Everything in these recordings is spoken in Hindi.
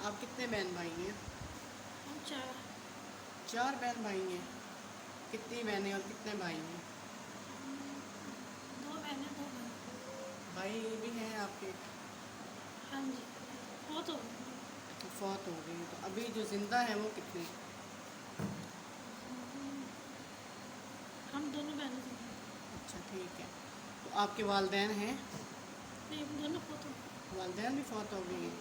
आप कितने बहन भाई हैं? हम चार। 4 बहन भाई हैं। कितनी बहनें और कितने भाई हैं? हम 2 बहनें 2 भाई। भाई भी हैं आपके? हाँ जी। बहुत हो गए। अच्छा, फौत हो गए हैं। तो अभी जो ज़िंदा है वो कितने? हम दोनों बहनें जिंदा हैं। अच्छा, ठीक है। तो आपके वालदैन हैं? नहीं, हम दोनों बहुत हो गए। वालदैन भी फौत हो गए हैं।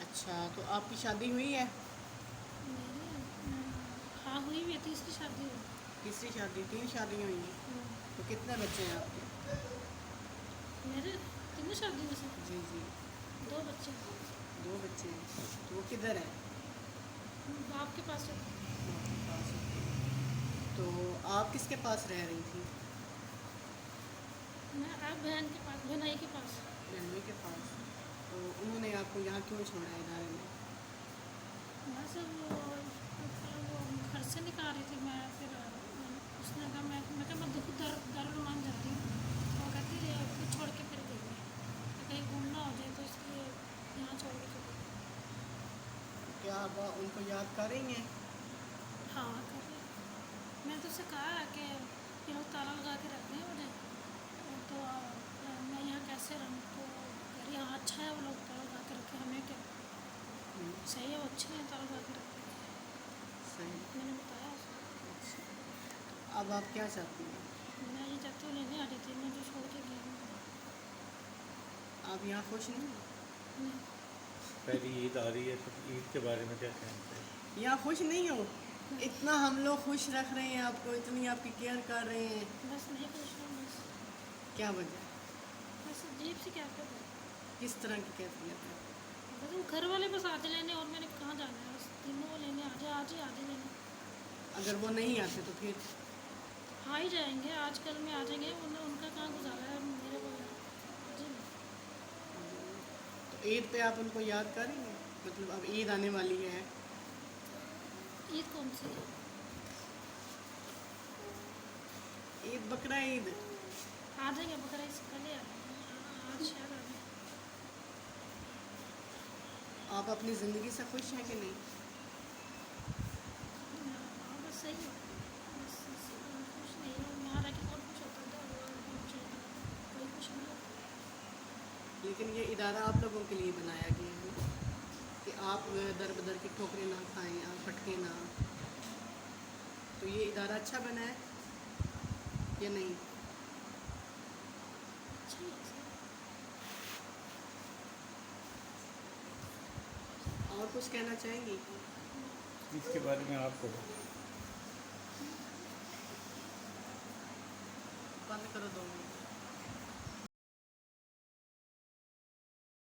अच्छा, तो आपकी शादी हुई है? मेरी हाँ हुई भी है, तीसरी शादी हुई। तीसरी शादी, 3 शादियाँ हुई हैं। तो कितने बच्चे हैं आपके? मेरे तीनों शादी में से जी जी। 2 बच्चे हैं। 2 बच्चे हैं। तो वो किधर हैं? बाप के पास रहते हैं। आपके पास होते हैं। तो आप किसके पास रह रही थी? मैं आप बहन के पास, बहनाई के पास। बहनोई के पास। तो उन्होंने आपको यहाँ क्यों छोड़ा है इदारे में? बस वो घर से निकाल रही थी मैं, फिर उसने कहा मैं कहा मैं दारुल मान जा रही हूँ। तो वो कहती फिर छोड़ के फिर गई है कि कहीं घूमना हो जाए, तो इसलिए यहाँ छोड़ के चली गई। तो क्या आप उनको याद कर रही हैं? हाँ कर रही। मैंने तो उससे कहा है कि ये लोग ताला लगा के रखते हैं मुझे, तो मैं यहाँ कैसे रहूँ। तो कह रही हाँ अच्छा है, वो लोग ताला लगा के रखे, हमें क्या। हम्म, सही है, वो अच्छे हैं ताला लगा के रखते हैं। सही। मैंने बताया उसको। अच्छा, तो अब आप क्या चाहती हैं? मैं ये चाहती हूँ लेने आ रही थी, मैं जो छोड़ के गई हूँ। आप यहाँ खुश नहीं हैं? नहीं। पहली ईद आ रही है तो ईद के बारे में क्या कहना चाहिए? यहाँ खुश नहीं हो? इतना हम लोग खुश रख रहे हैं आपको, इतनी आपकी केयर कर रहे हैं। बस नहीं खुश हूँ बस। क्या वजह? बस अजीब सी क्या कर। किस तरह की कैफियत है? बस वो घर वाले बस आते लेने, और मैंने कहाँ जाना है, बस तीनों वो लेने आ जाए, आज ही आते लेने। अगर वो नहीं आते तो फिर? आ ही जाएंगे, आजकल में आ जाएंगे, उनका कहाँ गुजारा है मेरे बगैर। अजीब। तो ईद पे आप उनको याद करेंगे? मतलब अब ईद आने वाली है। ईद कौन सी है? ईद, बकरा ईद। आ जाएंगे, बकरा इससे पहले आ जाएंगे, आज शायद आ जाएंगे। आप अपनी ज़िंदगी से खुश हैं कि नहीं? हाँ बस सही है। बस खुश नहीं हूँ, यहाँ रह के कौन खुश होता था, कोई खुश नहीं होता। लेकिन ये इदारा आप लोगों के लिए बनाया गया है ना, कि आप दर बदर की ठोकरें ना खाएं, आप भटके ना। तो ये इदारा अच्छा बना है या नहीं? अच्छा ही है सर। और कुछ कहना चाहेंगी? इसके बारे में आपको बंद करो 2 मिनट।